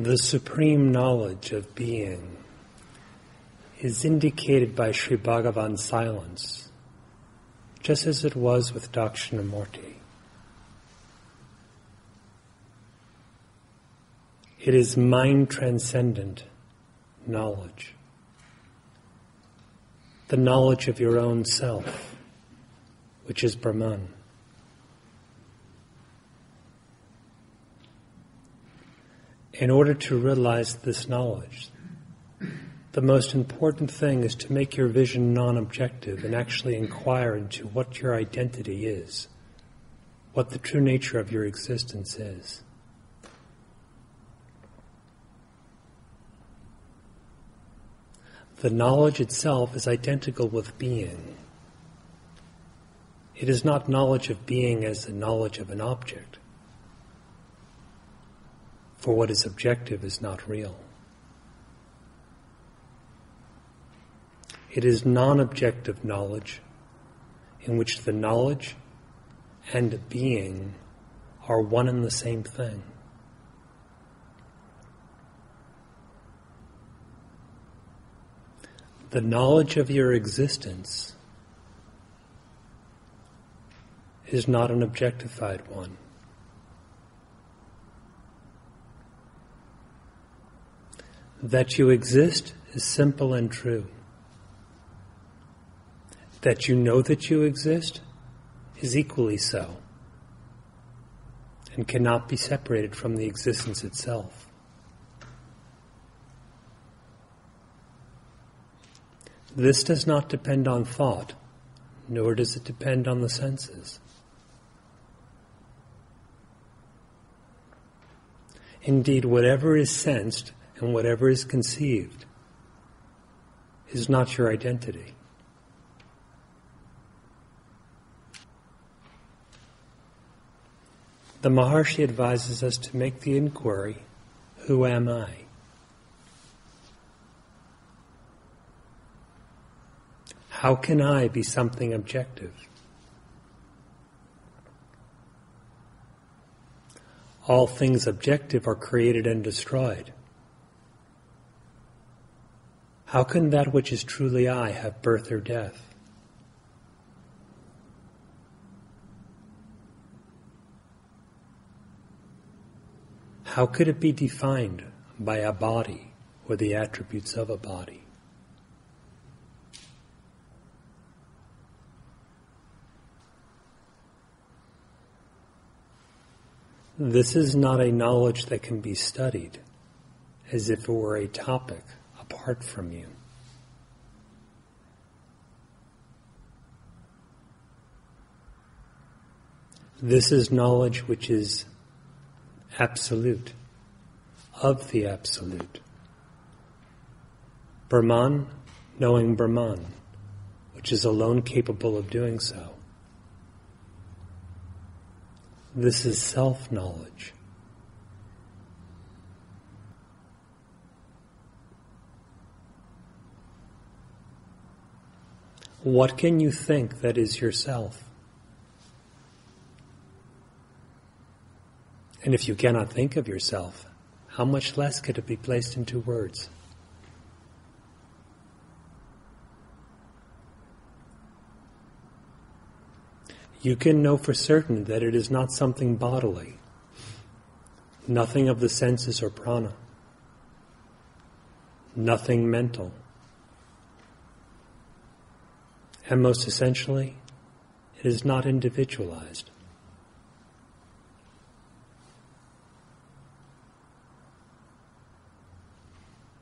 The supreme knowledge of being is indicated by Sri Bhagavan's silence, just as it was with Dakshinamurthy. It is mind-transcendent knowledge, the knowledge of your own self, which is Brahman. In order to realize this knowledge, the most important thing is to make your vision non-objective and actually inquire into what your identity is, what the true nature of your existence is. The knowledge itself is identical with being. It is not knowledge of being as the knowledge of an object, for what is objective is not real. It is non-objective knowledge in which the knowledge and being are one and the same thing. The knowledge of your existence is not an objectified one. That you exist is simple and true. That you know that you exist is equally so, and cannot be separated from the existence itself. This does not depend on thought, nor does it depend on the senses. Indeed, whatever is sensed and whatever is conceived is not your identity. The Maharshi advises us to make the inquiry, who am I? How can I be something objective? All things objective are created and destroyed. How can that which is truly I have birth or death? How could it be defined by a body or the attributes of a body? This is not a knowledge that can be studied as if it were a topic apart from you. This is knowledge which is absolute, of the absolute. Brahman knowing Brahman, which is alone capable of doing so. This is self-knowledge. What can you think that is yourself? And if you cannot think of yourself, how much less could it be placed into words? You can know for certain that it is not something bodily, nothing of the senses or prana, nothing mental, and most essentially, it is not individualized.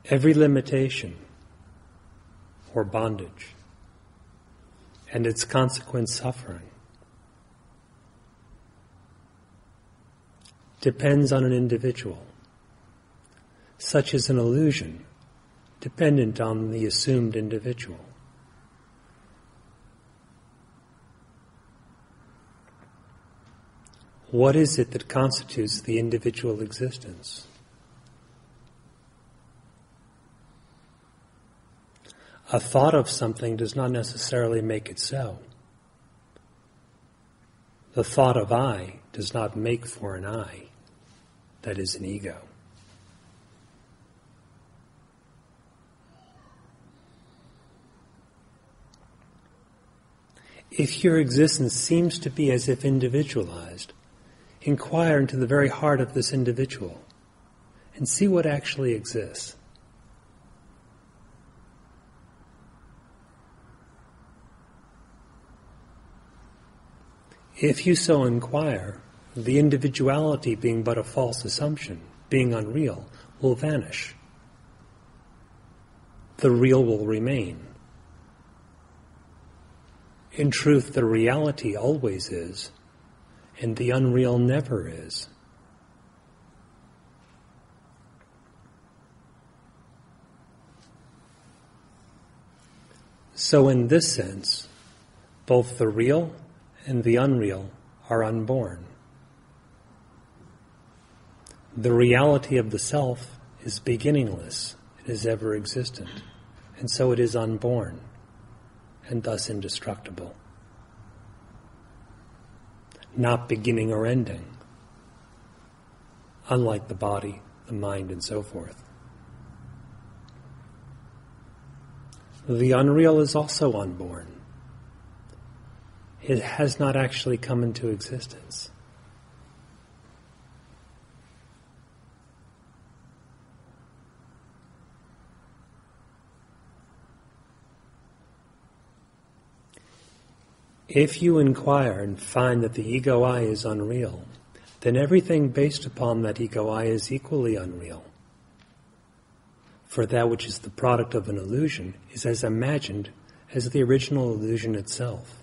Every limitation or bondage and its consequent suffering depends on an individual, such as an illusion dependent on the assumed individual. What is it that constitutes the individual existence? A thought of something does not necessarily make it so. The thought of I does not make for an I, that is an ego. If your existence seems to be as if individualized, inquire into the very heart of this individual and see what actually exists. If you so inquire, the individuality being but a false assumption, being unreal, will vanish. The real will remain. In truth, the reality always is, and the unreal never is. So in this sense, both the real and the unreal are unborn. The reality of the self is beginningless, it is ever existent, and so it is unborn, and thus indestructible. Not beginning or ending, unlike the body, the mind, and so forth. The unreal is also unborn. It has not actually come into existence. If you inquire and find that the ego I is unreal, then everything based upon that ego I is equally unreal. For that which is the product of an illusion is as imagined as the original illusion itself.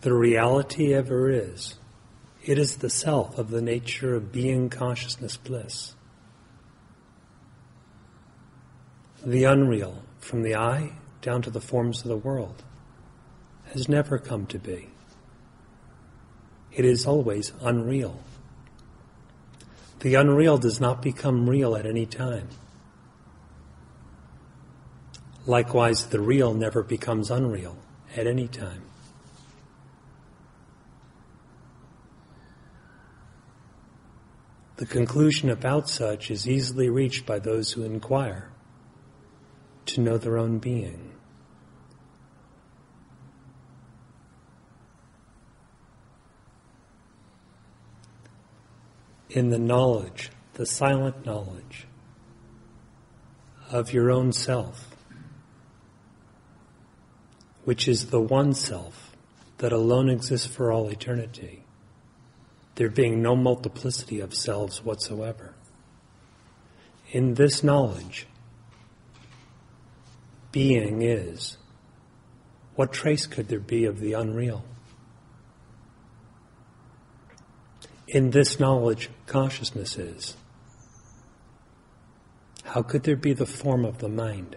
The reality ever is. It is the self of the nature of being consciousness bliss. The unreal, from the I down to the forms of the world, has never come to be. It is always unreal. The unreal does not become real at any time. Likewise, the real never becomes unreal at any time. The conclusion about such is easily reached by those who inquire to know their own being. In the knowledge, the silent knowledge of your own self, which is the one self that alone exists for all eternity, there being no multiplicity of selves whatsoever. In this knowledge, being is. What trace could there be of the unreal? In this knowledge, consciousness is. How could there be the form of the mind?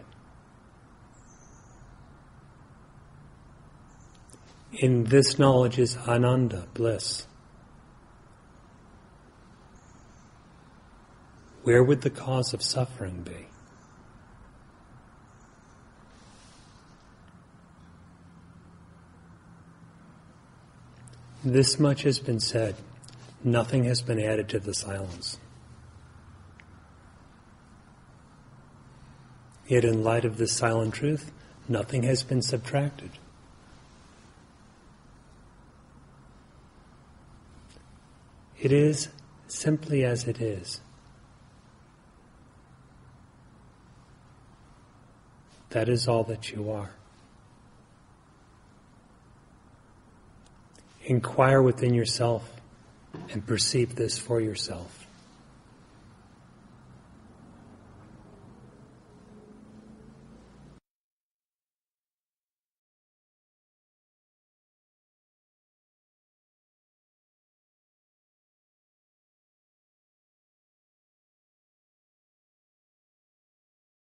In this knowledge is ananda, bliss. Where would the cause of suffering be? This much has been said. Nothing has been added to the silence. Yet in light of this silent truth, nothing has been subtracted. It is simply as it is. That is all that you are. Inquire within yourself and perceive this for yourself.